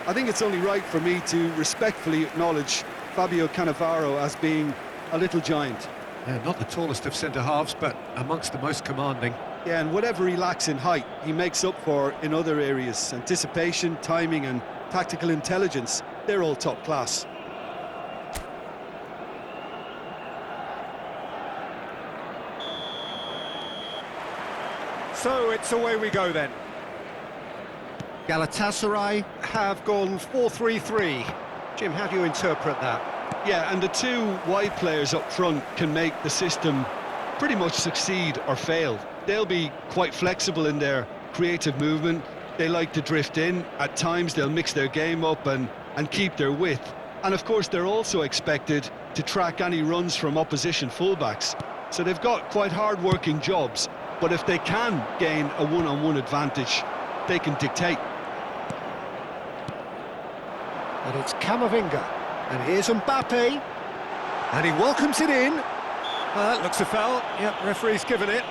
I think it's only right for me to respectfully acknowledge Fabio Cannavaro as being a little giant. Yeah, not the tallest of centre-halves, but amongst the most commanding. Yeah, and whatever he lacks in height, he makes up for in other areas. Anticipation, timing and tactical intelligence, they're all top class. So it's away we go then. Galatasaray have gone 4-3-3. Jim, how do you interpret that? Yeah, and the two wide players up front can make the system pretty much succeed or fail. They'll be quite flexible in their creative movement. They like to drift in. At times they'll mix their game up and keep their width. And of course they're also expected to track any runs from opposition fullbacks. So they've got quite hard-working jobs, but if they can gain a one-on-one advantage, they can dictate. And it's Camavinga. And here's Mbappe. And he welcomes it in. That looks a foul. Yep, referee's given it.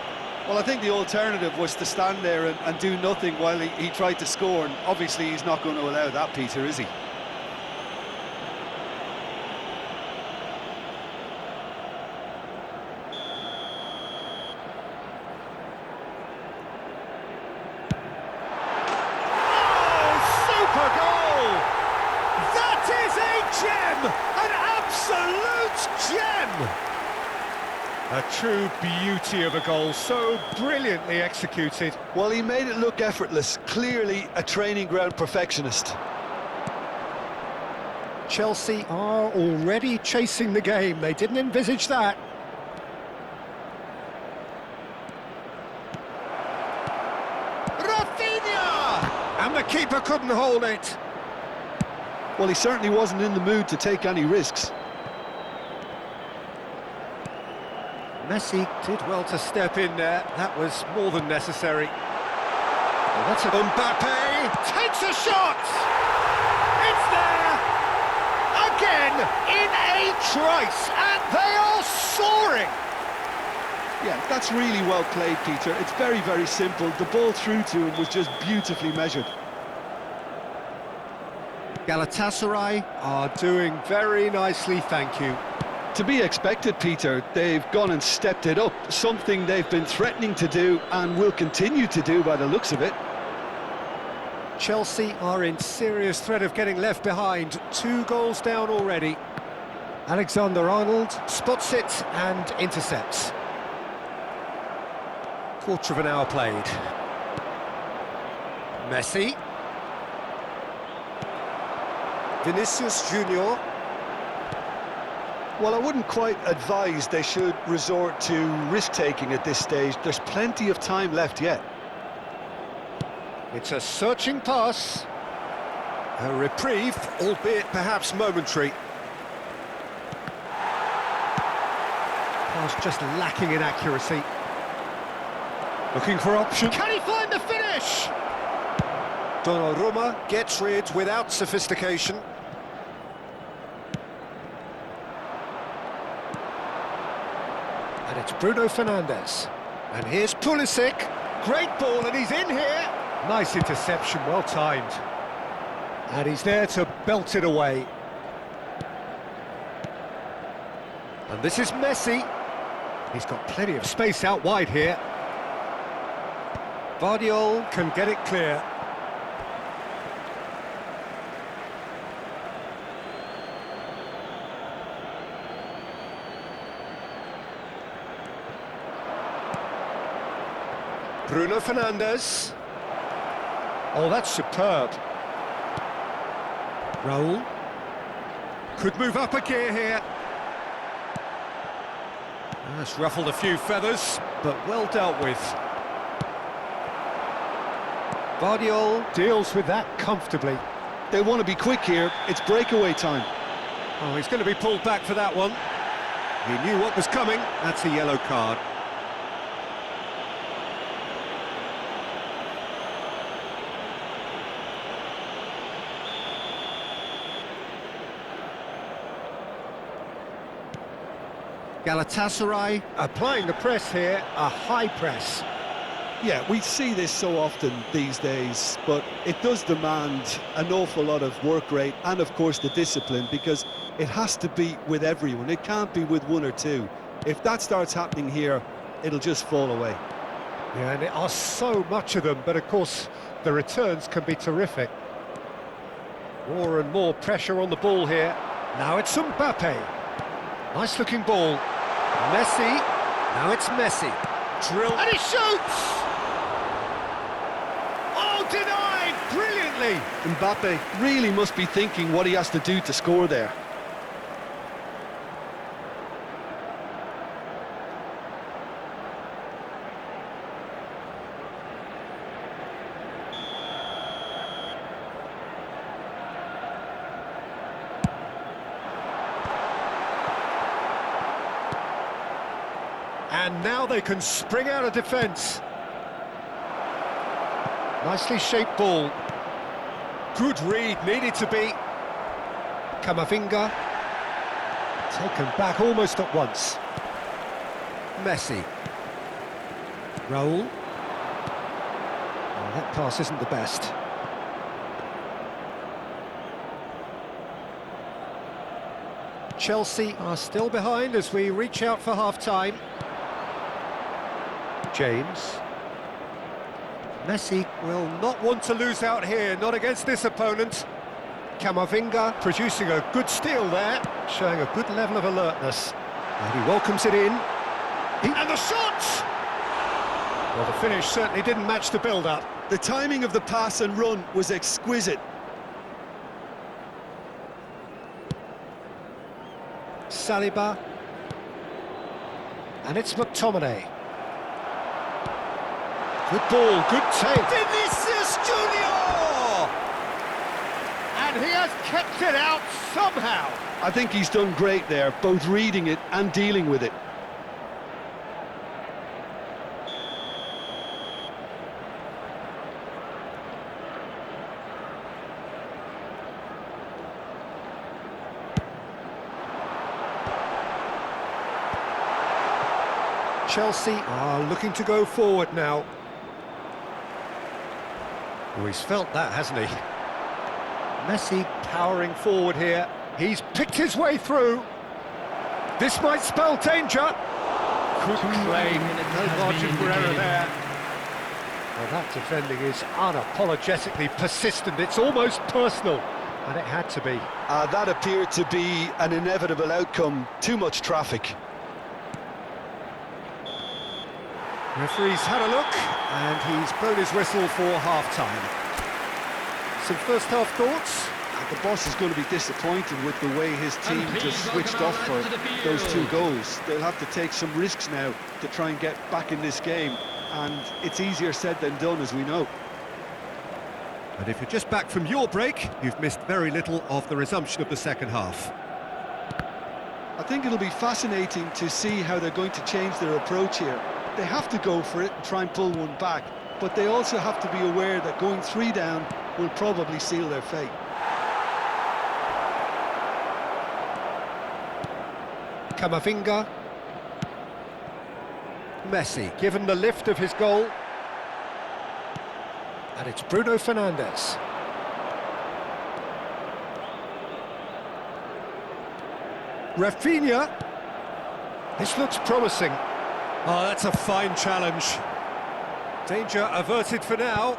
Well, I think the alternative was to stand there and do nothing while he tried to score, and obviously he's not going to allow that, Peter, is he? Oh, super goal! That is a gem! An absolute gem! A true beauty of a goal, so brilliantly executed. Well, he made it look effortless, clearly a training ground perfectionist. Chelsea are already chasing the game. They didn't envisage that. Rafinha! And the keeper couldn't hold it. Well, he certainly wasn't in the mood to take any risks. Messi did well to step in there. That was more than necessary. Well, that's a... Mbappe takes a shot! It's there! Again, in a trice, and they are soaring! Yeah, that's really well played, Peter. It's very, very simple. The ball through to him was just beautifully measured. Galatasaray are doing very nicely, thank you. To be expected, Peter. They've gone and stepped it up, something they've been threatening to do and will continue to do by the looks of it. Chelsea are in serious threat of getting left behind. 2 goals down already. Alexander-Arnold spots it and intercepts. Quarter of an hour played. Messi. Vinicius Junior. Well, I wouldn't quite advise they should resort to risk-taking at this stage. There's plenty of time left yet. It's a searching pass. A reprieve, albeit perhaps momentary. Pass just lacking in accuracy. Looking for option. Can he find the finish? Donnarumma gets rid without sophistication. And it's Bruno Fernandes. And here's Pulisic. Great ball, and he's in here. Nice interception, well timed. And he's there to belt it away. And this is Messi. He's got plenty of space out wide here. Vardiol can get it clear. Bruno Fernandes. Oh, that's superb. Raul. Could move up a gear here. That's ruffled a few feathers, but well dealt with. Vardiol deals with that comfortably. They want to be quick here. It's breakaway time. Oh, he's going to be pulled back for that one. He knew what was coming. That's a yellow card. Galatasaray applying the press here, a high press. Yeah, we see this so often these days, but it does demand an awful lot of work rate and, of course, the discipline, because it has to be with everyone. It can't be with one or two. If that starts happening here, it'll just fall away. Yeah, and there are so much of them, but of course the returns can be terrific. More and more pressure on the ball here. Now it's Mbappe. Nice looking ball. Messi. Now it's Messi. Drill. And he shoots! Oh, denied! Brilliantly! Mbappe really must be thinking what he has to do to score there. And now they can spring out of defence. Nicely shaped ball. Good read, needed to be. Camavinga. Taken back almost at once. Messi. Raul. Oh, that pass isn't the best. Chelsea are still behind as we reach out for half-time. James. Messi will not want to lose out here, not against this opponent. Camavinga producing a good steal there, showing a good level of alertness. And he welcomes it in. And the shot! Well, the finish certainly didn't match the build-up. The timing of the pass and run was exquisite. Saliba. And it's McTominay. Good ball, good take. Vinicius Junior! And he has kept it out somehow. I think he's done great there, both reading it and dealing with it. Chelsea are looking to go forward now. Oh, he's felt that, hasn't he? Messi powering forward here. He's picked his way through. This might spell danger. Good claim, no margin for error there. Well, that defending is unapologetically persistent. It's almost personal, and it had to be. That appeared to be an inevitable outcome. Too much traffic. Referee's had a look, and he's blown his whistle for half-time. Some first-half thoughts? The boss is going to be disappointed with the way his team just switched off for those two goals. They'll have to take some risks now to try and get back in this game, and it's easier said than done, as we know. And if you're just back from your break, you've missed very little of the resumption of the second half. I think it'll be fascinating to see how they're going to change their approach here. They have to go for it and try and pull one back, but they also have to be aware that going 3 down will probably seal their fate. Camavinga. Messi, given the lift of his goal. And it's Bruno Fernandes. Rafinha. This looks promising. Oh, that's a fine challenge. Danger averted for now.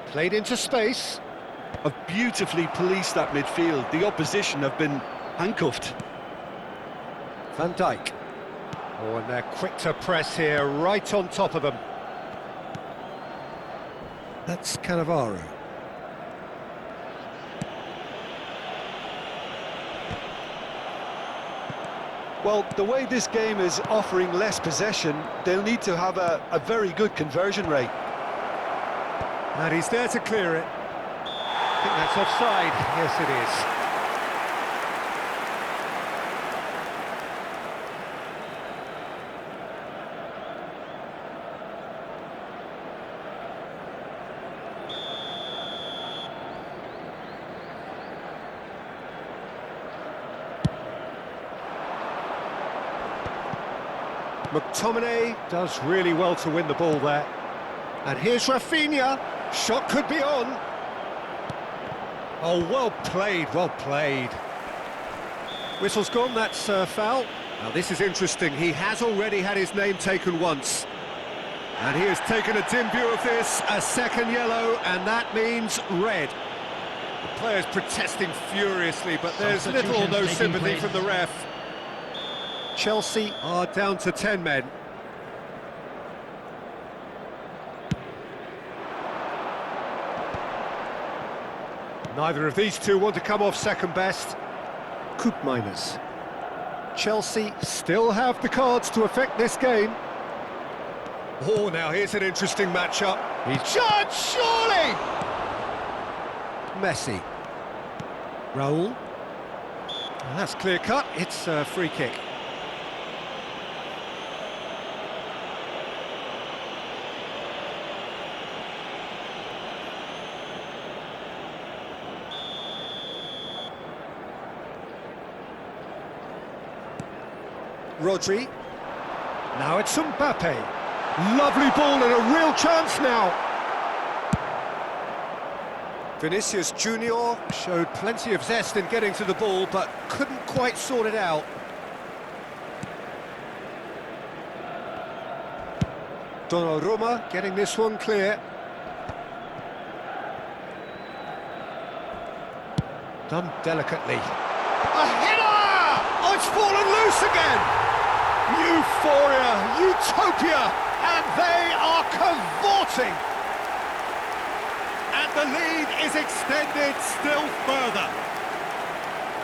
Played into space. Have beautifully policed that midfield. The opposition have been handcuffed. Van Dijk. Oh, and they're quick to press here, right on top of them. That's Cannavaro. Well, the way this game is offering less possession, they'll need to have a very good conversion rate. And he's there to clear it. I think that's offside. Yes, it is. McTominay does really well to win the ball there. And here's Rafinha. Shot could be on. Oh, well played, well played. Whistle's gone, that's foul. Now this is interesting, he has already had his name taken once. And he has taken a dim view of this, a second yellow, and that means red. The player's protesting furiously, but there's little or no sympathy from the ref. Chelsea are down to 10 men. Neither of these two want to come off second best. Koopmeiners. Chelsea still have the cards to affect this game. Oh, now here's an interesting matchup. He's judged, surely! Messi. Raul. That's clear cut, it's a free kick. Rodri. Now it's Mbappe. Lovely ball and a real chance now. Vinicius Junior showed plenty of zest in getting to the ball, but couldn't quite sort it out. Donnarumma getting this one clear. Done delicately. A header! Oh, it's fallen loose again! Euphoria, utopia, and they are cavorting. And the lead is extended still further.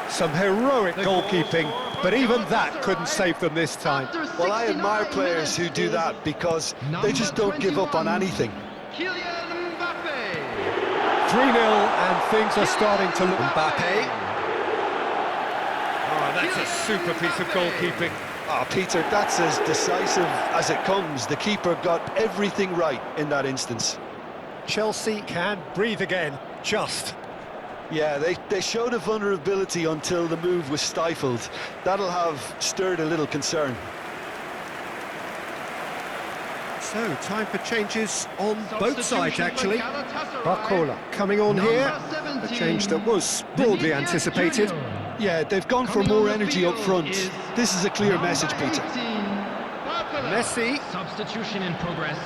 Some heroic goalkeeping, but even that couldn't save them this time. Well, I admire players who do that because they just don't give up on anything. 3-0 and things are starting to look... Mbappe. Oh, that's a super piece of goalkeeping. Oh, Peter, that's as decisive as it comes. The keeper got everything right in that instance. Chelsea can breathe again, just. Yeah, they showed a vulnerability until the move was stifled. That'll have stirred a little concern. So, time for changes on both sides, actually. Barcola coming on here, a change that was broadly anticipated. Yeah, they've gone for more energy up front. This is a clear message, Peter. Messi. Substitution in progress.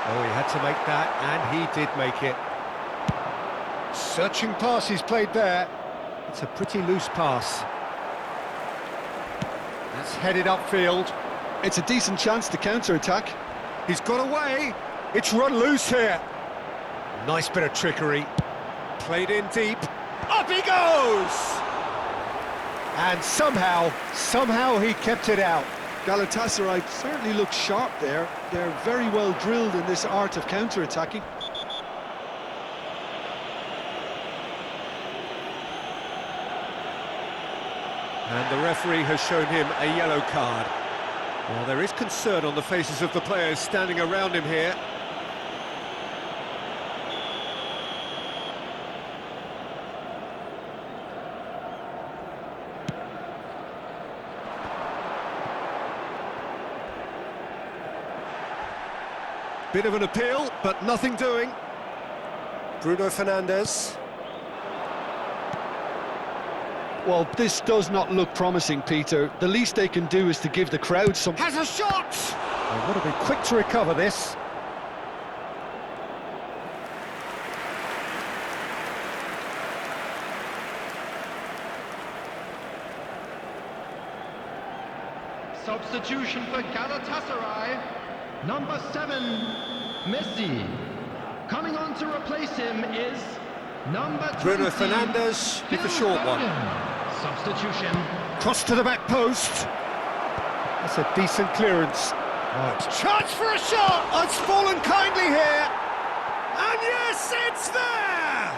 Oh, he had to make that, and he did make it. Searching pass he's played there. It's a pretty loose pass. That's headed upfield. It's a decent chance to counter-attack. He's got away. It's run loose here. Nice bit of trickery. Played in deep. Up he goes! And somehow he kept it out. Galatasaray certainly look sharp there. They're very well drilled in this art of counter-attacking. And the referee has shown him a yellow card. Well, there is concern on the faces of the players standing around him here. Bit of an appeal, but nothing doing. Bruno Fernandes. Well, this does not look promising, Peter. The least they can do is to give the crowd some... Has a shot! They've got to be quick to recover this. Substitution for Galatasaray. Number 7, Messi. Coming on to replace him is number 20. Bruno Fernandes with the short one. Substitution. Cross to the back post. That's a decent clearance. Right. Chance for a shot! Oh, it's fallen kindly here. And yes, it's there!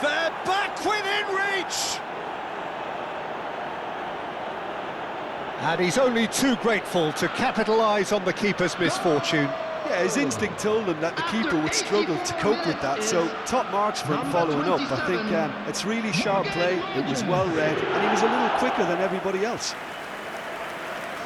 They're back within reach! And he's only too grateful to capitalise on the keeper's misfortune. Yeah, his instinct told him that the keeper would struggle to cope with that, so top marks for him following up. I think it's really sharp play, it was well read, and he was a little quicker than everybody else.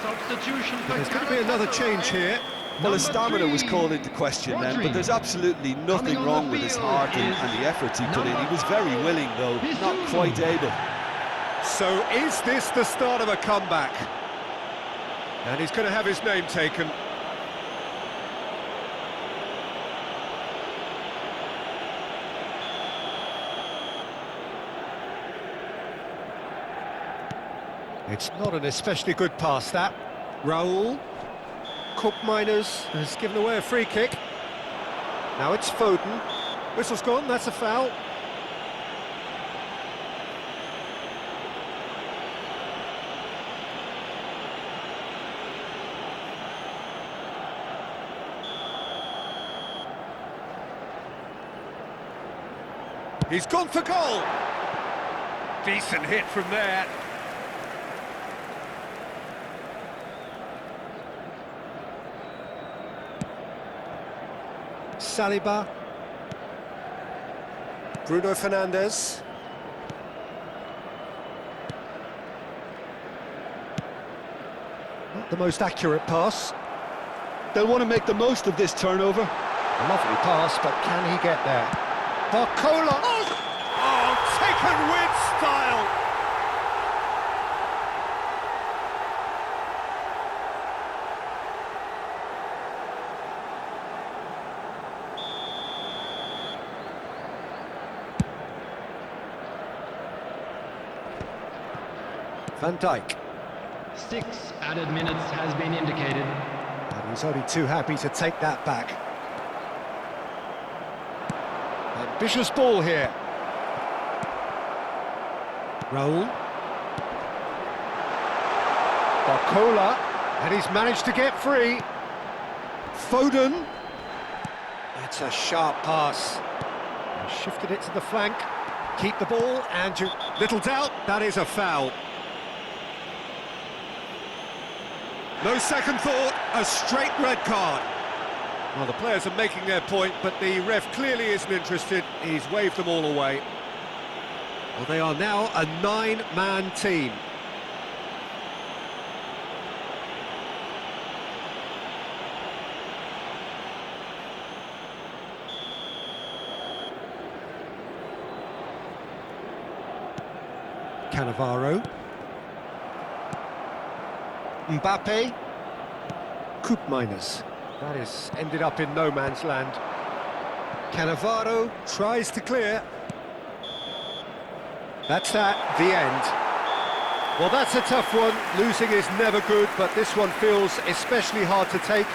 Substitution for There's going to be another change here. Well, his stamina was called into question then, but there's absolutely nothing wrong with his heart and the efforts he put in. He was very willing, though, not quite able. So is this the start of a comeback? And he's going to have his name taken. It's not an especially good pass, that. Raul. Koopmeiners has given away a free kick. Now it's Foden. Whistle's gone, that's a foul. He's gone for goal. Decent hit from there. Saliba. Bruno Fernandes. Not the most accurate pass. They'll want to make the most of this turnover. A lovely pass, but can he get there? Barcola! Oh, taken with style! Van Dijk. 6 added minutes has been indicated. And he's only too happy to take that back. Ambitious ball here. Raul. Barcola. And he's managed to get free. Foden. That's a sharp pass. And shifted it to the flank. Keep the ball, and little doubt, that is a foul. No second thought, a straight red card. Well, the players are making their point, but the ref clearly isn't interested. He's waved them all away. Well, they are now a 9-man team. Cannavaro. Mbappe. Koopmeiners. That is ended up in no man's land. Cannavaro tries to clear. That's that, the end. Well, that's a tough one. Losing is never good, but this one feels especially hard to take.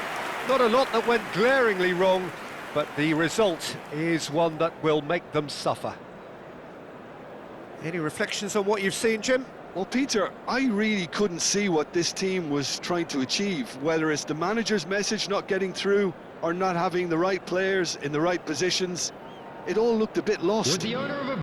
Not a lot that went glaringly wrong, but the result is one that will make them suffer. Any reflections on what you've seen, Jim? Well, Peter, I really couldn't see what this team was trying to achieve, whether it's the manager's message not getting through or not having the right players in the right positions. It all looked a bit lost. With the owner of a